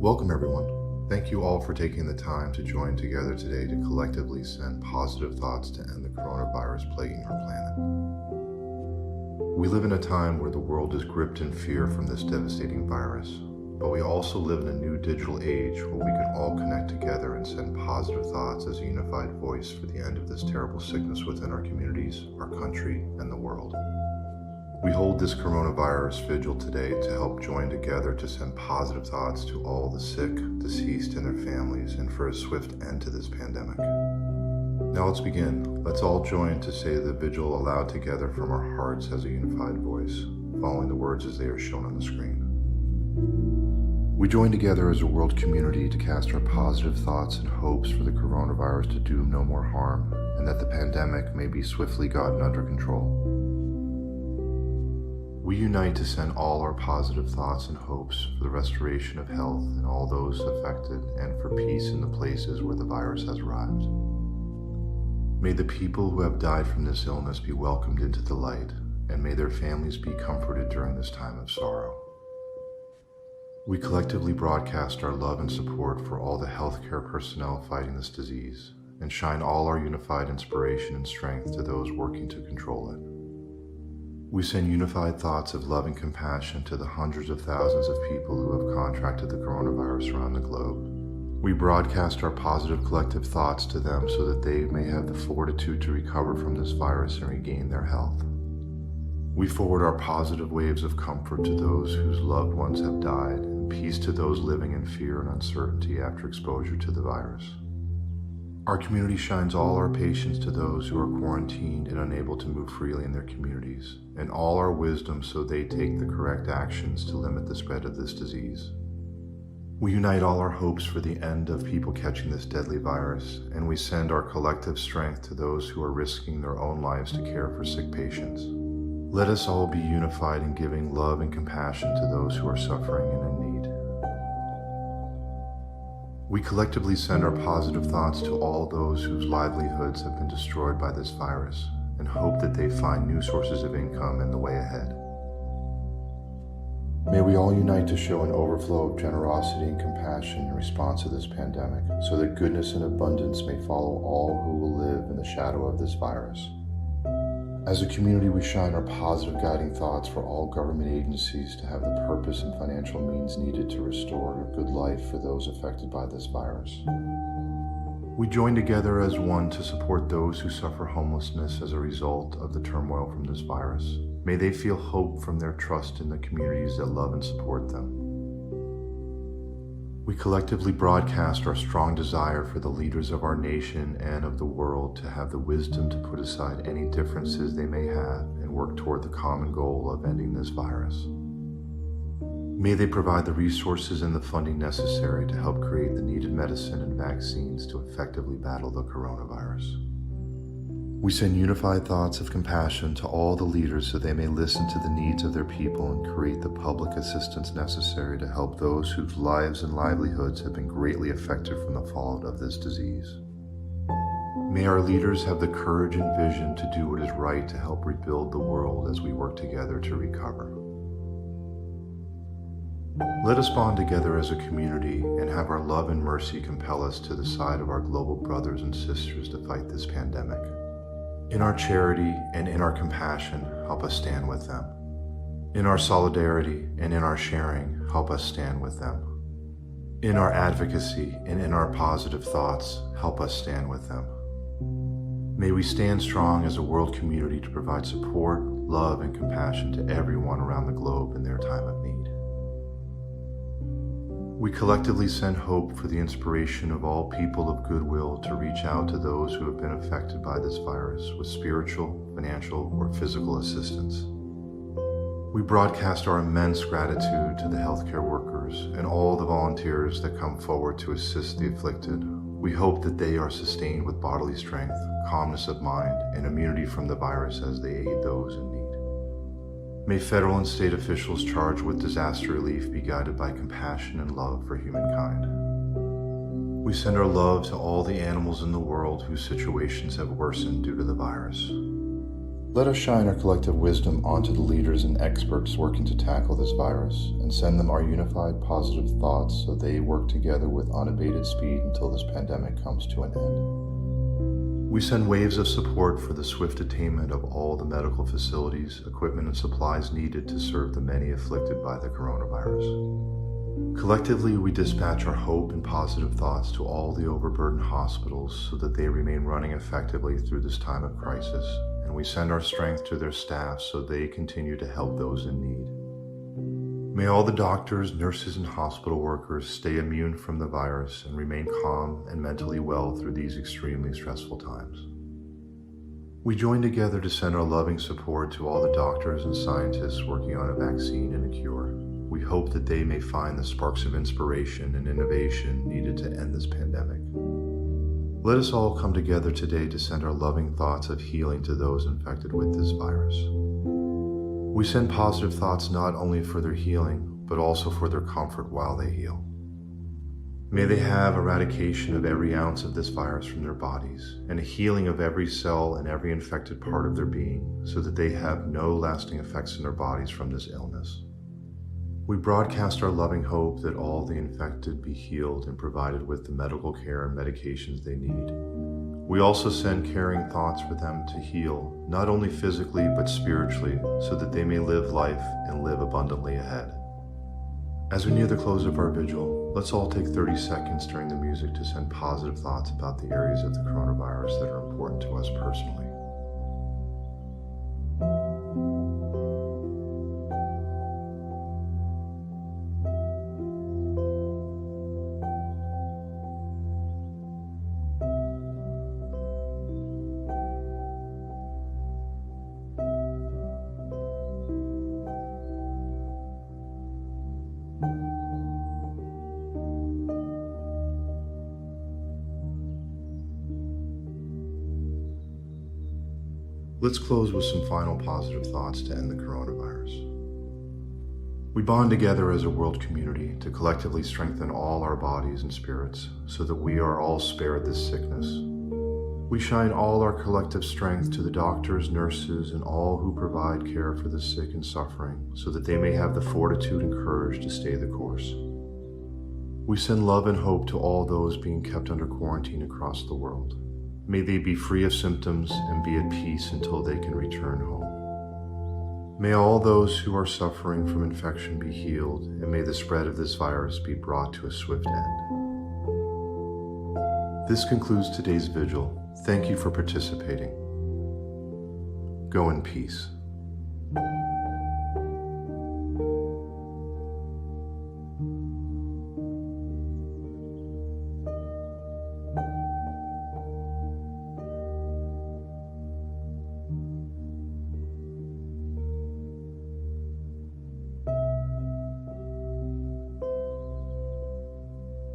Welcome everyone. Thank you all for taking the time to join together today to collectively send positive thoughts to end the coronavirus plaguing our planet. We live in a time where the world is gripped in fear from this devastating virus, but we also live in a new digital age where we can all connect together and send positive thoughts as a unified voice for the end of this terrible sickness within our communities, our country, and the world. We hold this coronavirus vigil today to help join together to send positive thoughts to all the sick, deceased, and their families, and for a swift end to this pandemic. Now let's begin. Let's all join to say the vigil aloud together from our hearts as a unified voice, following the words as they are shown on the screen. We join together as a world community to cast our positive thoughts and hopes for the coronavirus to do no more harm, and that the pandemic may be swiftly gotten under control. We unite to send all our positive thoughts and hopes for the restoration of health and all those affected, and for peace in the places where the virus has arrived. May the people who have died from this illness be welcomed into the light, and may their families be comforted during this time of sorrow. We collectively broadcast our love and support for all the healthcare personnel fighting this disease, and shine all our unified inspiration and strength to those working to control it. We send unified thoughts of love and compassion to the hundreds of thousands of people who have contracted the coronavirus around the globe. We broadcast our positive collective thoughts to them so that they may have the fortitude to recover from this virus and regain their health. We forward our positive waves of comfort to those whose loved ones have died, and peace to those living in fear and uncertainty after exposure to the virus. Our community shines all our patience to those who are quarantined and unable to move freely in their communities, and all our wisdom so they take the correct actions to limit the spread of this disease. We unite all our hopes for the end of people catching this deadly virus, and we send our collective strength to those who are risking their own lives to care for sick patients. Let us all be unified in giving love and compassion to those who are suffering and in need. We collectively send our positive thoughts to all those whose livelihoods have been destroyed by this virus, and hope that they find new sources of income in the way ahead. May we all unite to show an overflow of generosity and compassion in response to this pandemic, so that goodness and abundance may follow all who will live in the shadow of this virus. As a community, we shine our positive guiding thoughts for all government agencies to have the purpose and financial means needed to restore a good life for those affected by this virus. We join together as one to support those who suffer homelessness as a result of the turmoil from this virus. May they feel hope from their trust in the communities that love and support them. We collectively broadcast our strong desire for the leaders of our nation and of the world to have the wisdom to put aside any differences they may have and work toward the common goal of ending this virus. May they provide the resources and the funding necessary to help create the needed medicine and vaccines to effectively battle the coronavirus. We send unified thoughts of compassion to all the leaders so they may listen to the needs of their people and create the public assistance necessary to help those whose lives and livelihoods have been greatly affected from the fallout of this disease. May our leaders have the courage and vision to do what is right to help rebuild the world as we work together to recover. Let us bond together as a community and have our love and mercy compel us to the side of our global brothers and sisters to fight this pandemic. In our charity and in our compassion, help us stand with them. In our solidarity and in our sharing, help us stand with them. In our advocacy and in our positive thoughts, help us stand with them. May we stand strong as a world community to provide support, love, and compassion to everyone around the globe in their time of need. We collectively send hope for the inspiration of all people of goodwill to reach out to those who have been affected by this virus with spiritual, financial, or physical assistance. We broadcast our immense gratitude to the healthcare workers and all the volunteers that come forward to assist the afflicted. We hope that they are sustained with bodily strength, calmness of mind, and immunity from the virus as they aid those in need. May federal and state officials charged with disaster relief be guided by compassion and love for humankind. We send our love to all the animals in the world whose situations have worsened due to the virus. Let us shine our collective wisdom onto the leaders and experts working to tackle this virus and send them our unified positive thoughts so they work together with unabated speed until this pandemic comes to an end. We send waves of support for the swift attainment of all the medical facilities, equipment, and supplies needed to serve the many afflicted by the coronavirus. Collectively, we dispatch our hope and positive thoughts to all the overburdened hospitals so that they remain running effectively through this time of crisis, and we send our strength to their staff so they continue to help those in need. May all the doctors, nurses, and hospital workers stay immune from the virus and remain calm and mentally well through these extremely stressful times. We join together to send our loving support to all the doctors and scientists working on a vaccine and a cure. We hope that they may find the sparks of inspiration and innovation needed to end this pandemic. Let us all come together today to send our loving thoughts of healing to those infected with this virus. We send positive thoughts not only for their healing, but also for their comfort while they heal. May they have eradication of every ounce of this virus from their bodies, and a healing of every cell and every infected part of their being, so that they have no lasting effects in their bodies from this illness. We broadcast our loving hope that all the infected be healed and provided with the medical care and medications they need. We also send caring thoughts for them to heal, not only physically but spiritually, so that they may live life and live abundantly ahead. As we near the close of our vigil, let's all take 30 seconds during the music to send positive thoughts about the areas of the coronavirus that are important to us personally. Let's close with some final positive thoughts to end the coronavirus. We bond together as a world community to collectively strengthen all our bodies and spirits so that we are all spared this sickness. We shine all our collective strength to the doctors, nurses, and all who provide care for the sick and suffering so that they may have the fortitude and courage to stay the course. We send love and hope to all those being kept under quarantine across the world. May they be free of symptoms and be at peace until they can return home. May all those who are suffering from infection be healed, and may the spread of this virus be brought to a swift end. This concludes today's vigil. Thank you for participating. Go in peace.